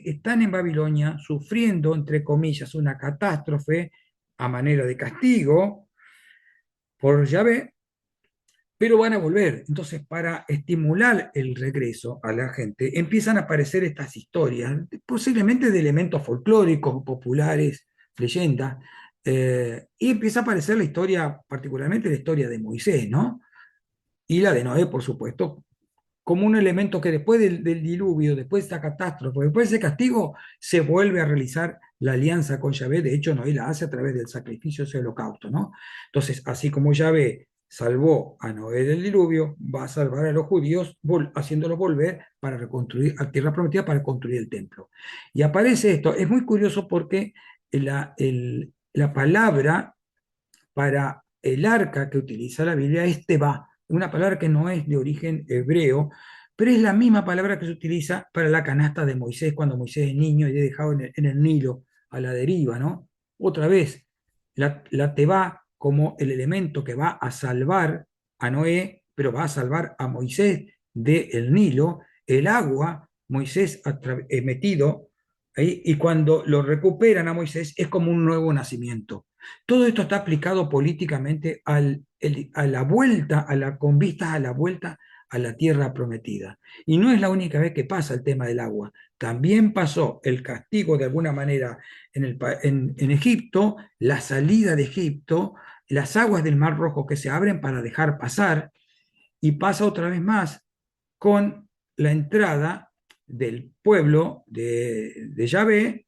están en Babilonia sufriendo, entre comillas, una catástrofe a manera de castigo por Yahvé, pero van a volver. Entonces, para estimular el regreso a la gente, empiezan a aparecer estas historias, posiblemente de elementos folclóricos, populares, leyendas, y empieza a aparecer la historia, particularmente la historia de Moisés, ¿no? Y la de Noé, por supuesto, como un elemento que después del diluvio, después de esta catástrofe, después de ese castigo, se vuelve a realizar la alianza con Yahvé. De hecho, Noé la hace a través del sacrificio, ese holocausto, ¿no? Entonces, así como Yahvé salvó a Noé del diluvio, va a salvar a los judíos, haciéndolos volver para reconstruir a tierra prometida, para construir el templo. Y aparece esto, es muy curioso porque la palabra para el arca que utiliza la Biblia es Tebá, una palabra que no es de origen hebreo, pero es la misma palabra que se utiliza para la canasta de Moisés cuando Moisés es niño y es dejado en el Nilo a la deriva, ¿no? Otra vez, la Tebá como el elemento que va a salvar a Noé, pero va a salvar a Moisés del Nilo, el agua, Moisés metido ahí, y cuando lo recuperan a Moisés es como un nuevo nacimiento. Todo esto está aplicado políticamente a la vuelta, con vistas a la vuelta a la tierra prometida. Y no es la única vez que pasa el tema del agua. También pasó el castigo de alguna manera en Egipto, la salida de Egipto, las aguas del Mar Rojo que se abren para dejar pasar, y pasa otra vez más con la entrada del pueblo de Yahvé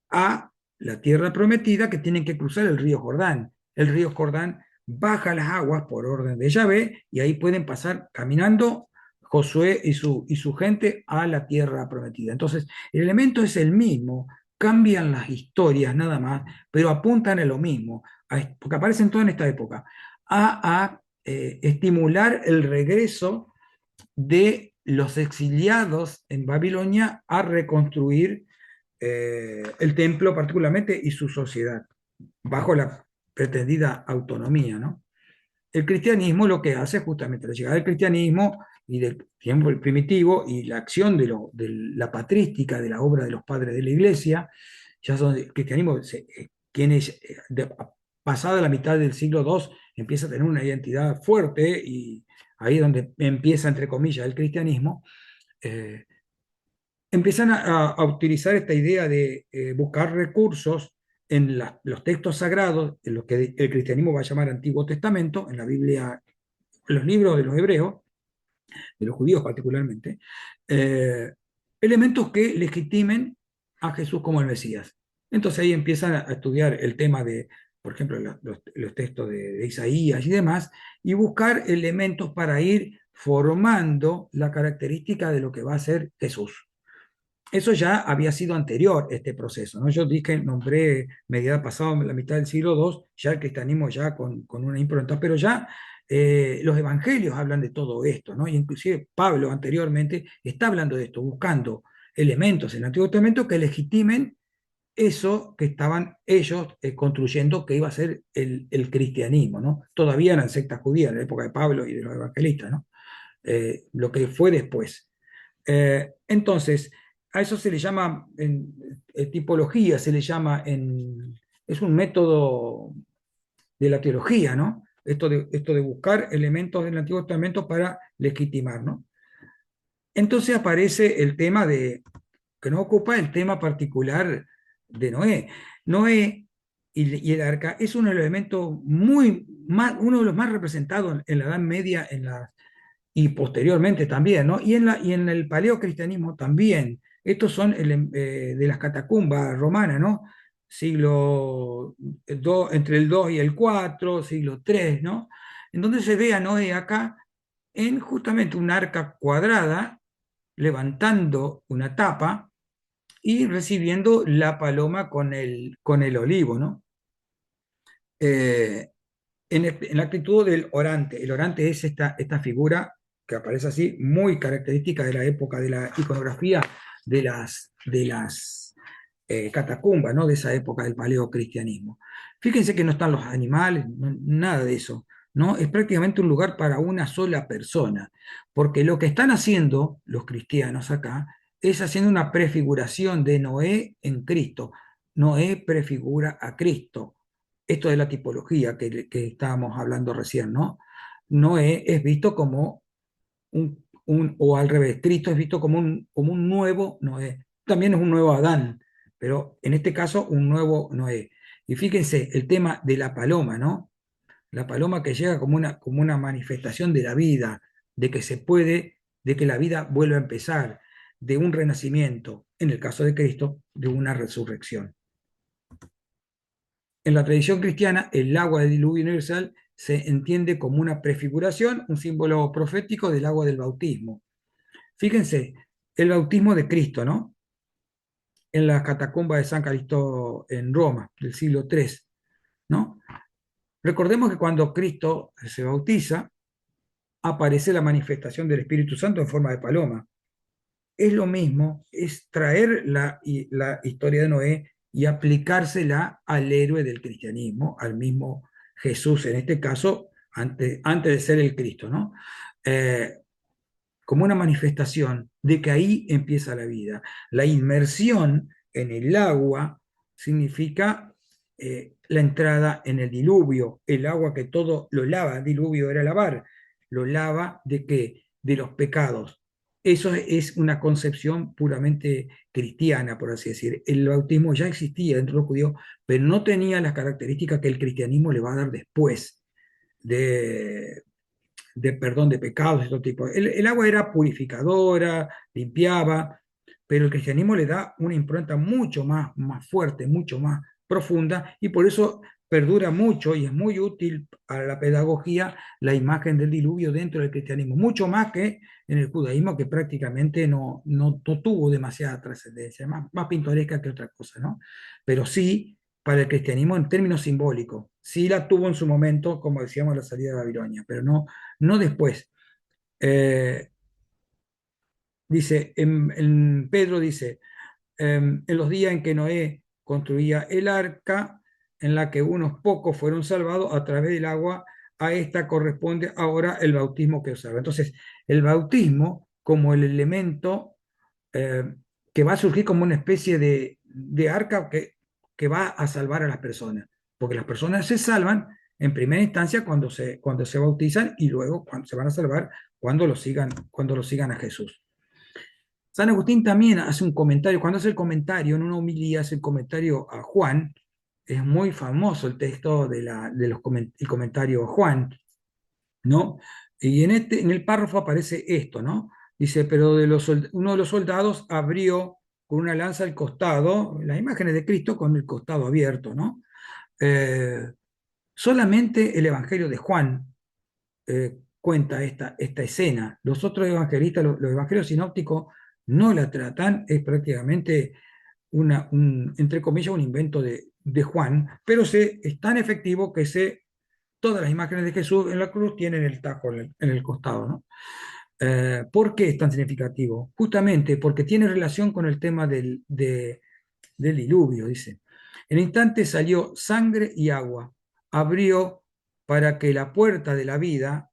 a la tierra prometida, que tienen que cruzar el río Jordán. El río Jordán baja las aguas por orden de Yahvé y ahí pueden pasar caminando Josué y su gente a la tierra prometida. Entonces, el elemento es el mismo, cambian las historias nada más, pero apuntan a lo mismo, porque aparecen todas en esta época, a estimular el regreso de los exiliados en Babilonia a reconstruir el templo particularmente y su sociedad, bajo la pretendida autonomía, ¿no? El cristianismo lo que hace justamente la llegada del cristianismo y del tiempo primitivo y la acción de la patrística de la obra de los padres de la iglesia, ya son el cristianismo, quienes pasada la mitad del siglo II empieza a tener una identidad fuerte, y ahí es donde empieza, entre comillas, el cristianismo. eh, Empiezan a utilizar esta idea de buscar recursos en los textos sagrados, en lo que el cristianismo va a llamar Antiguo Testamento, en la Biblia, en los libros de los hebreos, de los judíos particularmente, eh, elementos que legitimen a Jesús como el Mesías. Entonces ahí empiezan a estudiar el tema de, por ejemplo, los textos de Isaías y demás, y buscar elementos para ir formando la característica de lo que va a ser Jesús. Eso ya había sido anterior, este proceso, ¿no? Yo dije, nombré mediada pasada, la mitad del siglo II, ya el cristianismo ya con una impronta, pero ya los evangelios hablan de todo esto, ¿no? Y inclusive Pablo anteriormente está hablando de esto, buscando elementos en el Antiguo Testamento que legitimen eso que estaban ellos construyendo que iba a ser el cristianismo, ¿no? Todavía eran sectas judías en la época de Pablo y de los evangelistas, ¿no? Lo que fue después. Entonces, a eso se le llama, en tipología, se le llama, es un método de la teología, ¿no? Esto de buscar elementos del Antiguo Testamento para legitimar, ¿no? Entonces aparece el tema que nos ocupa, el tema particular de Noé. Noé y el arca es uno de los elementos uno de los más representados en la Edad Media y posteriormente también, ¿no? Y en el paleocristianismo también. Estos son de las catacumbas romanas, ¿no? Siglo entre el 2 y el 4 siglo 3, ¿no? En donde se ve a Noé acá en justamente una arca cuadrada, levantando una tapa y recibiendo la paloma con el olivo, ¿no? Eh, en la actitud del orante. El orante es esta figura que aparece así, muy característica de la época de la iconografía de las catacumbas, ¿no? De esa época del paleocristianismo. Fíjense que no están los animales, nada de eso, ¿no? Es prácticamente un lugar para una sola persona, porque lo que están haciendo los cristianos acá es haciendo una prefiguración de Noé en Cristo. Noé prefigura a Cristo. Esto de la tipología que estábamos hablando recién, ¿no? Noé es visto como o al revés, Cristo es visto como un nuevo Noé. También es un nuevo Adán, pero en este caso un nuevo Noé. Y fíjense el tema de la paloma, ¿no? La paloma que llega como una manifestación de la vida, de que se puede, de que la vida vuelve a empezar, de un renacimiento, en el caso de Cristo, de una resurrección. En la tradición cristiana, el agua del diluvio universal se entiende como una prefiguración, un símbolo profético del agua del bautismo. Fíjense, el bautismo de Cristo, ¿no? En las catacumbas de San Calixto en Roma, del siglo III, ¿no? Recordemos que cuando Cristo se bautiza, aparece la manifestación del Espíritu Santo en forma de paloma. Es lo mismo, es traer la historia de Noé y aplicársela al héroe del cristianismo, al mismo Jesús, en este caso, antes de ser el Cristo, ¿no? Eh, como una manifestación de que ahí empieza la vida. La inmersión en el agua significa la entrada en el diluvio, el agua que todo lo lava, diluvio era lavar, lo lava de qué? De los pecados. Eso es una concepción puramente cristiana, por así decir. El bautismo ya existía dentro de los judíos, pero no tenía las características que el cristianismo le va a dar después de, de perdón de pecados, de todo tipo. El agua era purificadora, limpiaba, pero el cristianismo le da una impronta mucho más fuerte, mucho más profunda, y por eso perdura mucho y es muy útil a la pedagogía la imagen del diluvio dentro del cristianismo, mucho más que en el judaísmo, que prácticamente no tuvo demasiada trascendencia, más pintoresca que otra cosa, ¿no? Pero sí para el cristianismo en términos simbólicos. Sí la tuvo en su momento, como decíamos, la salida de Babilonia, pero no después. Eh, Pedro dice, en los días en que Noé construía el arca, en la que unos pocos fueron salvados a través del agua, a esta corresponde ahora el bautismo que observa. Entonces, el bautismo como el elemento eh, que va a surgir como una especie de arca que va a salvar a las personas, porque las personas se salvan en primera instancia cuando se bautizan y luego cuando se van a salvar cuando lo sigan a Jesús. San Agustín también hace un comentario, cuando hace el comentario, en una homilía hace el comentario a Juan, es muy famoso el texto el comentario a Juan, ¿no? Y en el párrafo aparece esto, ¿no? Dice, pero uno de los soldados abrió con una lanza el costado, las imágenes de Cristo con el costado abierto, ¿no? Eh, Solamente el Evangelio de Juan cuenta esta escena. Los otros evangelistas, los evangelios sinópticos, no la tratan, es prácticamente entre comillas, un invento de Juan, pero es tan efectivo que todas las imágenes de Jesús en la cruz tienen el tajo en el costado, ¿no? ¿Por qué es tan significativo? Justamente porque tiene relación con el tema del diluvio, dice. En el instante salió sangre y agua, abrió para que la puerta de la vida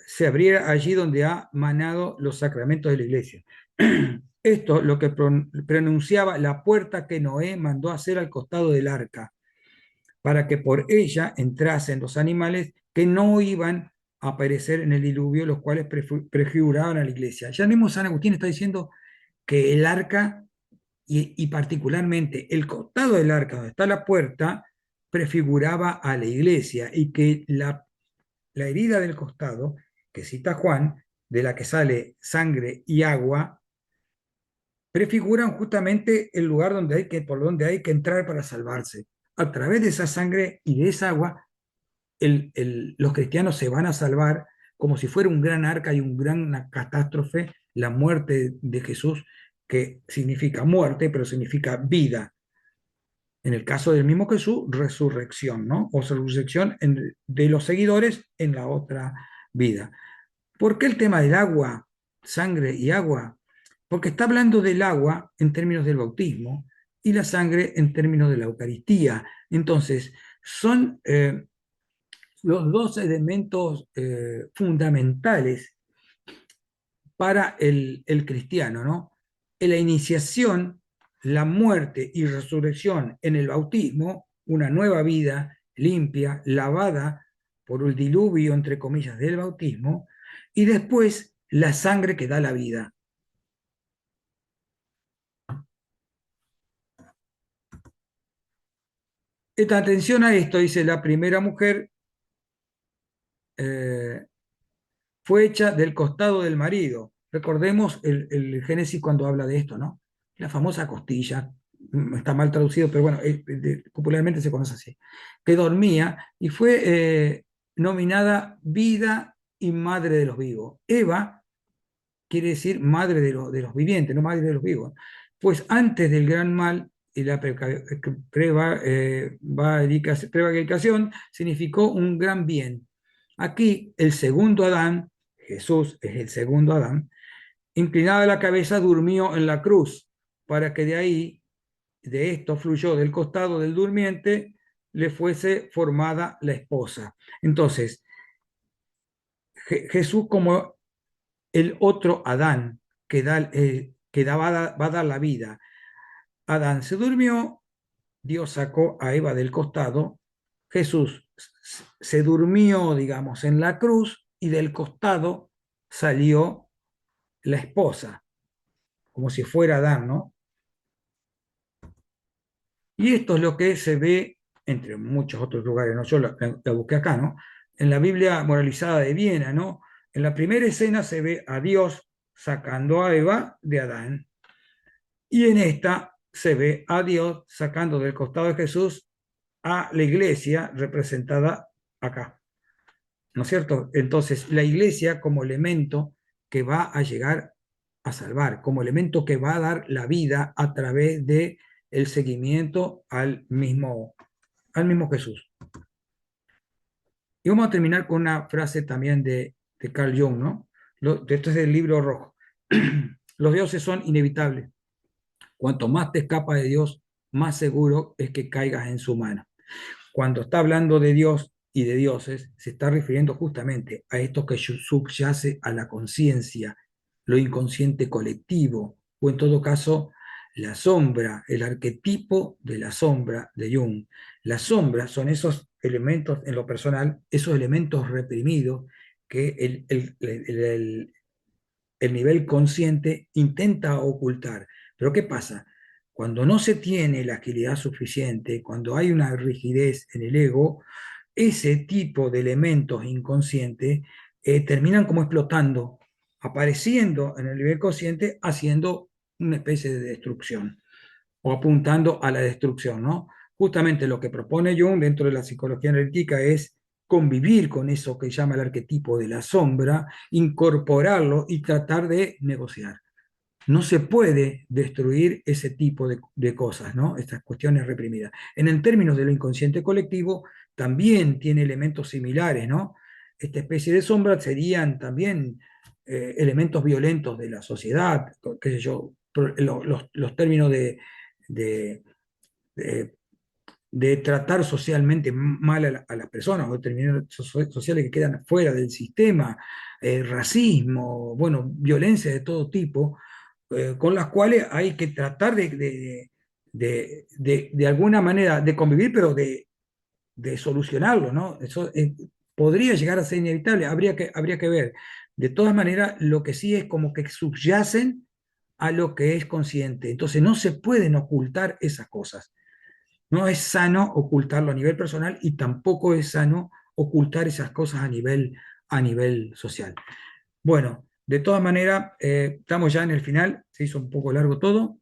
se abriera allí donde ha manado los sacramentos de la iglesia. Esto lo que pronunciaba la puerta que Noé mandó hacer al costado del arca, para que por ella entrasen los animales que no iban a perecer en el diluvio, los cuales prefiguraban a la iglesia. Ya mismo San Agustín está diciendo que el arca y particularmente el costado del arca donde está la puerta prefiguraba a la iglesia y que la herida del costado, que cita Juan, de la que sale sangre y agua, prefiguran justamente el lugar por donde hay que entrar para salvarse. A través de esa sangre y de esa agua, los cristianos se van a salvar como si fuera un gran arca y una catástrofe, la muerte de Jesús, que significa muerte, pero significa vida. En el caso del mismo Jesús, resurrección, ¿no? O resurrección de los seguidores en la otra vida. ¿Por qué el tema del agua, sangre y agua? Porque está hablando del agua en términos del bautismo y la sangre en términos de la Eucaristía. Entonces, son los dos elementos fundamentales para el cristiano, ¿no? En la iniciación, la muerte y resurrección en el bautismo, una nueva vida limpia, lavada por el diluvio, entre comillas, del bautismo, y después la sangre que da la vida. Esta atención a esto, dice, la primera mujer eh, fue hecha del costado del marido. Recordemos el Génesis cuando habla de esto, ¿no? La famosa costilla, está mal traducido, pero bueno, popularmente se conoce así, que dormía y fue nominada vida y madre de los vivos. Eva quiere decir madre de los vivientes, no madre de los vivos. Pues antes del gran mal y la prevaricación significó un gran bien. Aquí el segundo Adán, Jesús es el segundo Adán, inclinada la cabeza, durmió en la cruz, para que de ahí, de esto fluyó del costado del durmiente, le fuese formada la esposa. Entonces, Jesús como el otro Adán va a dar la vida. Adán se durmió, Dios sacó a Eva del costado, Jesús se durmió, digamos, en la cruz y del costado salió la esposa, como si fuera Adán, ¿no? Y esto es lo que se ve entre muchos otros lugares, ¿no? Yo la busqué acá, ¿no? En la Biblia moralizada de Viena, ¿no? En la primera escena se ve a Dios sacando a Eva de Adán. Y en esta se ve a Dios sacando del costado de Jesús a la iglesia representada acá, ¿no es cierto? Entonces, la iglesia como elemento que va a llegar a salvar, como elemento que va a dar la vida a través de el seguimiento al mismo Jesús. Y vamos a terminar con una frase también de Carl Jung, ¿no? Esto es del libro rojo. Los dioses son inevitables. Cuanto más te escapas de Dios, más seguro es que caigas en su mano. Cuando está hablando de Dios y de dioses, se está refiriendo justamente a esto que subyace a la conciencia, lo inconsciente colectivo, o en todo caso, la sombra, el arquetipo de la sombra de Jung. Las sombras son esos elementos, en lo personal, esos elementos reprimidos que el nivel consciente intenta ocultar. Pero ¿qué pasa? Cuando no se tiene la agilidad suficiente, cuando hay una rigidez en el ego, ese tipo de elementos inconscientes terminan como explotando, apareciendo en el nivel consciente, haciendo una especie de destrucción o apuntando a la destrucción, ¿no? Justamente lo que propone Jung dentro de la psicología analítica es convivir con eso que llama el arquetipo de la sombra, incorporarlo y tratar de negociar. No se puede destruir ese tipo de cosas, ¿no? Estas cuestiones reprimidas. En el términos de lo inconsciente colectivo, también tiene elementos similares, ¿no? Esta especie de sombra serían también elementos violentos de la sociedad, qué sé yo, los términos de, de, de tratar socialmente mal a las personas, o determinados sociales que quedan fuera del sistema, racismo, bueno, violencia de todo tipo, con las cuales hay que tratar de alguna manera de convivir, pero de solucionarlo, ¿no? Eso podría llegar a ser inevitable, habría que ver. De todas maneras, lo que sí es como que subyacen a lo que es consciente. Entonces no se pueden ocultar esas cosas. No es sano ocultarlo a nivel personal y tampoco es sano ocultar esas cosas a nivel social. Bueno, de todas maneras, estamos ya en el final, se hizo un poco largo todo.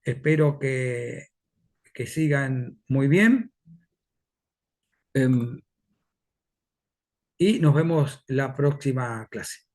Espero que sigan muy bien, y nos vemos la próxima clase.